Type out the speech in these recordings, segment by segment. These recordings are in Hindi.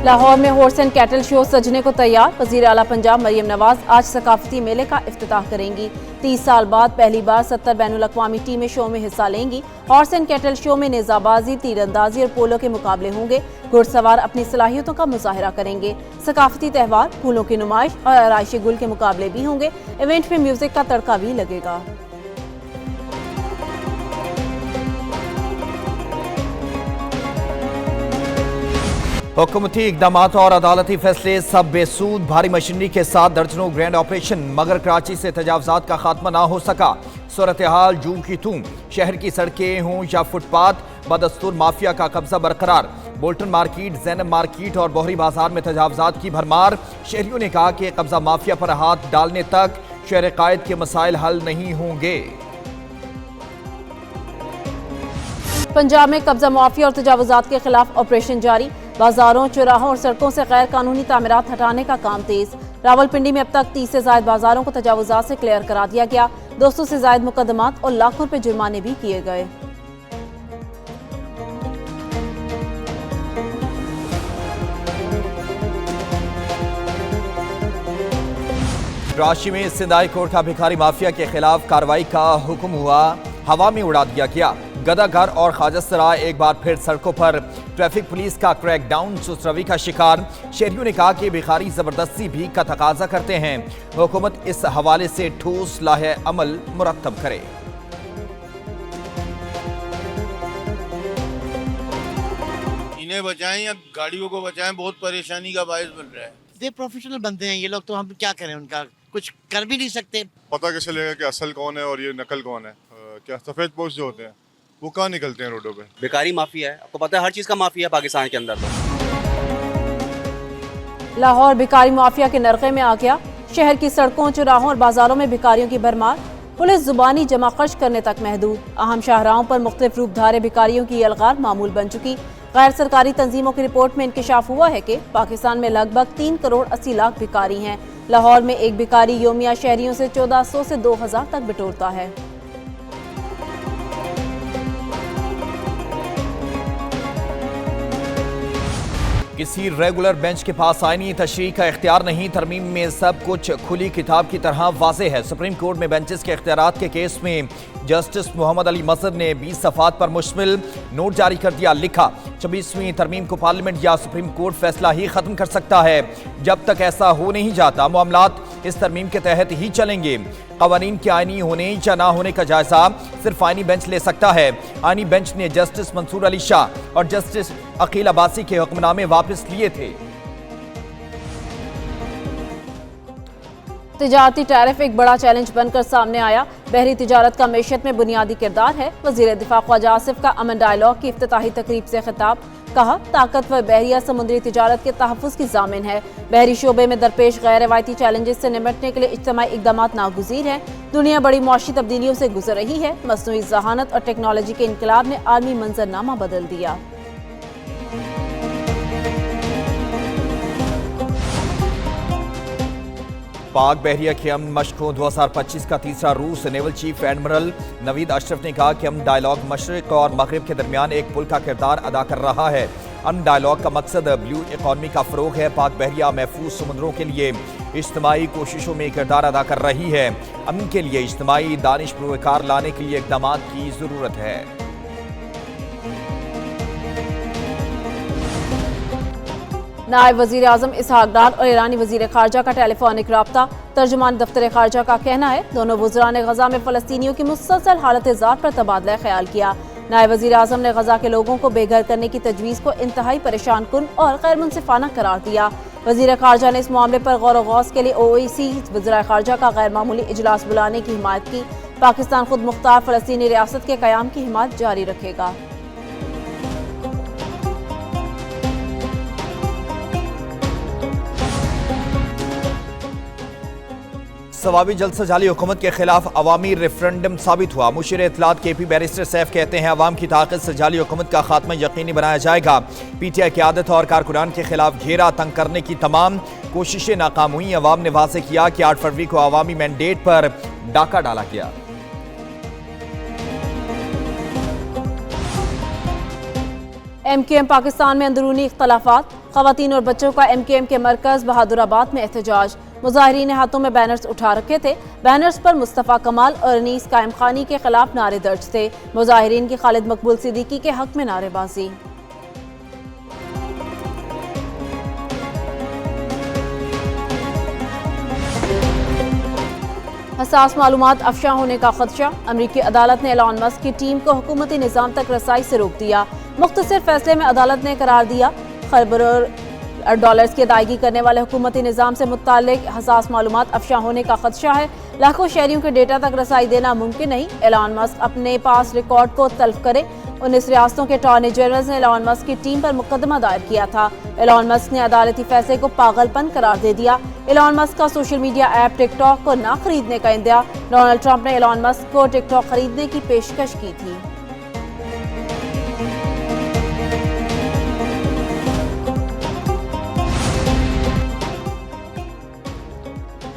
लाहौर में हॉर्स एंड कैटल शो सजने को तैयार। वज़ीर आला पंजाब मरियम नवाज आज सकाफती मेले का इफ्तिताह करेंगी। 30 साल बाद पहली बार 70 बैनुल अक़वामी टीमें शो में हिस्सा लेंगी। हॉर्स एंड कैटल शो में नेज़ाबाजी, तीरंदाजी और पोलो के मुकाबले होंगे। घुड़सवार अपनी सलाहियतों का मुजाहरा करेंगे। सकाफती त्यौहार, फूलों की नुमाइश और आराइश गुल के मुकाबले भी होंगे। इवेंट में म्यूजिक का तड़का भी लगेगा। हुकूमती इक़दामात और अदालती फैसले सब बेसूद। भारी मशीनरी के साथ दर्जनों ग्रैंड ऑपरेशन, मगर कराची से तजावजात का खात्मा ना हो सका। सूरत हाल जूं की तूं, शहर की सड़कें हों या फुटपाथ, बदस्तूर माफिया का कब्जा बरकरार। बोल्टन मार्केट, जैनब मार्केट और बोहरी बाजार में तजावजात की भरमार। शहरियों ने कहा कि कब्जा माफिया पर हाथ डालने तक शहर कायद के मसाइल हल नहीं होंगे। पंजाब में कब्जा माफिया और तजावजात के खिलाफ ऑपरेशन जारी। बाजारों, चौराहों और सड़कों से गैर कानूनी तामीरात हटाने का काम तेज। रावलपिंडी में अब तक 30 से ज्यादा बाजारों को तजावजात से क्लियर करा दिया गया। 200 से ज्यादा मुकदमात और लाखों रुपए जुर्माने भी किए गए। कराची में सिंध हाई कोर्ट का भिखारी माफिया के खिलाफ कार्रवाई का हुक्म हुआ, हवा में उड़ा दिया गया। गदाघर और खाजसराय एक बार फिर सड़कों पर। ट्रैफिक पुलिस का क्रैकडाउन सुसरवी का शिकार। शहरियों ने कहा कि भिखारी जबरदस्ती भी का तकाजा करते हैं। हुकूमत इस हवाले से ठोस लाहे अमल मुरत्तब करे। इन्हें बचाएं या गाड़ियों को बचाएं, बहुत परेशानी का बायस बन रहा है। ये प्रोफेशनल बनते हैं ये लोग, तो हम क्या करें, उनका कुछ कर भी नहीं सकते। पता कैसे लगेगा कि असल कौन है और ये नकल कौन है? क्या सफेद पोस्ट जो होते हैं वो कहाँ निकलते हैं रोडों पे? बेकारी माफिया है, आपको पता है हर चीज का माफिया है पाकिस्तान के अंदर। तो लाहौर भिखारी माफिया के नरके में आ गया। शहर की सड़कों, चौराहों और बाजारों में भिखारियों की भरमार। पुलिस जुबानी जमा खर्च करने तक महदूद। अहम शाहराहों पर मुख्तलिफ रूपधारे भिखारियों की अलगार मामूल बन चुकी। गैर सरकारी तंजीमों की रिपोर्ट में इंकशाफ हुआ है कि पाकिस्तान में लगभग 3 करोड़ 80 लाख भिखारी हैं। लाहौर में एक भिखारी योमिया शहरियों से 1400 से 2000 तक बिटोरता है। किसी रेगुलर बेंच के पास आईनी तशरीह का इख्तियार नहीं। तरमीम में सब कुछ खुली किताब की तरह वाज़े है। सुप्रीम कोर्ट में बेंचेस के इख्तियारात के केस में जस्टिस मोहम्मद अली मजहर ने 20 सफ़ात पर मुश्तमिल नोट जारी कर दिया। लिखा, 26वीं तरमीम को पार्लियामेंट या सुप्रीम कोर्ट फैसला ही ख़त्म कर सकता है। जब तक ऐसा हो नहीं जाता, मामलात इस तरमीम के तहत ही चलेंगे। कवानीन के आईनी होने या ना होने का जायजा सिर्फ आईनी बेंच ले सकता है। आईनी बेंच ने जस्टिस मंसूर अली शाह और जस्टिस अकील अब्बासी के हुक्मनामे वापस लिए थे। तिजारती टैरिफ एक बड़ा चैलेंज बनकर सामने आया। बहरी तिजारत का मैशत में बुनियादी किरदार है। वज़ीर दिफा ख्वाजा आसिफ का अमन डायलॉग की इफ्तिताही तकरीब से खिताब। कहा, ताकतवर बहरिया समुद्री तिजारत के तहफ़्फ़ुज़ की ज़ामिन है। बहरी शोबे में दरपेश गैर रवायती चैलेंजेस से निपटने के लिए इज्तिमाई इक़दामात नागुज़ीर हैं। दुनिया बड़ी मुआशी तब्दीलियों से गुजर रही है। मसनूई ज़हानत और टेक्नोलॉजी के इनकलाब ने आलमी मंजरनामा बदल दिया। पाक बहरिया की अमन मशकों 2025 का तीसरा रूस। Naval chief admiral Naveed Ashraf ने कहा कि अमन डायलॉग मशरिक और मगरिब के दरमियान एक पुल का किरदार अदा कर रहा है। अमन डायलॉग का मकसद ब्लू इकॉनमी का फ़रोग है। पाक बहरिया महफूज समुद्रों के लिए इज्तिमाई कोशिशों में किरदार अदा कर रही है। अमन के लिए इज्तिमाई दानिश पुरवकार लाने के लिए इक़दामात की ज़रूरत है। नायब वज़ीर आज़म इसहाक डार और ईरानी वज़ीर ख़ारजा का टेलीफोनिक राब्ता। तर्जुमान दफ्तर ख़ारजा का कहना है, दोनों वज़रा ने गज़ा में फ़लस्तीनियों की मुसलसल हालत ज़ार पर तबादला ख्याल किया। नायब वज़ीर आज़म ने गज़ा के लोगों को बेघर करने की तजवीज़ को इंतहाई परेशान कुन और गैर मुनसिफाना करार दिया। वज़ीर ख़ारजा ने इस मामले पर गौर व गौस के लिए OIC वज़रा ख़ारजा का गैर मामूली इजलास बुलाने की हिमायत की। पाकिस्तान खुद मुख्तार फ़लस्तीनी रियासत के क़याम की हिमायत जारी रखेगा। सवाबी जलसा जाली हुकूमत के खिलाफ अवामी रेफरेंडम साबित हुआ। मुशीर इत्तलात KP बैरिस्टर सैफ कहते हैं, अवाम की ताकत से जाली हुकूमत का खात्मा यकीनी बनाया जाएगा। PTI क़यादत और कारकुनान के खिलाफ घेरा तंग करने की तमाम कोशिशें नाकाम हुई। अवाम ने वाज़ेह किया कि 8 फरवरी को अवामी मैंडेट पर डाका डाला गया। MQM पाकिस्तान में अंदरूनी इख्तलाफात। खवातीन और बच्चों का MKM के मरकज बहादुराबाद में एहतजाज। मुजाहिरीन ने हाथों में बैनर्स उठा रखे थे। बैनर्स पर मुस्तफ़ा कमाल और अनीस कायम खानी के खिलाफ नारे दर्ज थे। मुजाहिरीन की खालिद मकबूल सिद्दीकी के हक में नारेबाजी। हसास मालूमात अफशा होने का खदशा। अमरीकी अदालत ने एलॉन मस्क की टीम को हुकूमती निज़ाम तक रसाई से रोक दिया। मुख्तसर फैसले में अदालत ने करार दिया खरबरों डॉलर्स की अदायगी करने वाले हुकूमती निज़ाम से मुत्तालिक हसास मालूमात अफशा होने का खदशा है। लाखों शहरियों के डेटा तक रसाई देना मुमकिन नहीं। एलॉन मस्क अपने पास रिकॉर्ड को तल्फ करे। 19 रियासतों के अटॉर्नी जनरल ने एलॉन मस्क की टीम पर मुकदमा दायर किया था। एलॉन मस्क ने अदालती फैसले को पागलपन करार दे दिया। एलॉन मस्क का सोशल मीडिया ऐप टिकटॉक को ना खरीदने का इंदिया। डोनाल्ड ट्रंप ने एलॉन मस्क को टिकटॉक खरीदने की पेशकश की थी।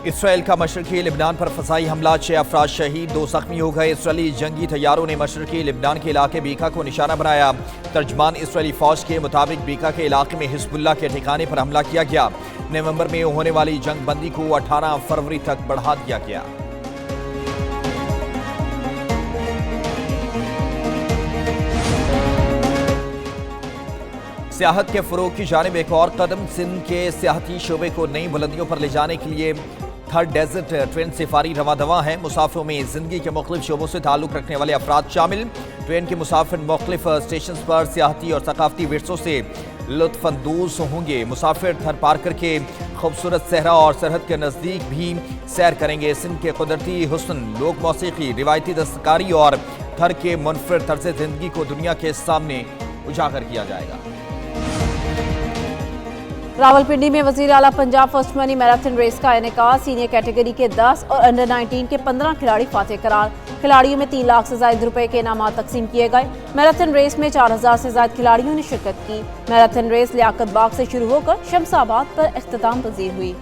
इसराइल का मशरकी लिबनान पर फसाई हमला, 6 अफराद शहीद, 2 जख्मी हो गए। इसराइली जंगी तैयारों ने मशरकी लिबनान के इलाके बीका को निशाना बनाया। तर्जमान इसराइली फौज के मुताबिक बीका के इलाके में हिजबुल्लाह के ठिकाने पर हमला किया गया। नवंबर में होने वाली जंग बंदी को 18 फरवरी तक बढ़ा दिया गया। सियाहत के फरोग की जानिब एक और कदम। सिंध के सियाहती शोबे को नई बुलंदियों पर ले जाने के लिए थर्ड डेजर्ट ट्रेन सफारी रवा दवा है। मुसाफिरों में जिंदगी के मुख्तलिफ शोबों से ताल्लुक रखने वाले अफराद शामिल। ट्रेन के मुसाफिर मुख्तलिफ स्टेशन पर सियाहती और सकाफती विरसों से लुत्फानंदोज होंगे। मुसाफिर थर पार करके खूबसूरत सहरा और सरहद के नज़दीक भी सैर करेंगे। सिंध के कुदरती हुस्न, लोक मौसीकी, रिवायती दस्तकारी और थर के मुनफरिद तर्ज जिंदगी को दुनिया के सामने उजागर किया जाएगा। रावलपिंडी में वज़ीर आला Punjab first mini marathon race का इनेकाद। सीनियर कैटेगरी के 10 और अंडर 19 के 15 खिलाड़ी फातेह करार। खिलाड़ियों में 3 लाख से ज्यादा रुपए के इनामात तकसीम किए गए। मैराथन रेस में 4000 से ज्यादा खिलाड़ियों ने शिरकत की। मैराथन रेस लियाकत बाग से शुरू होकर शमसाबाद पर इख्तिताम पजीर हुई।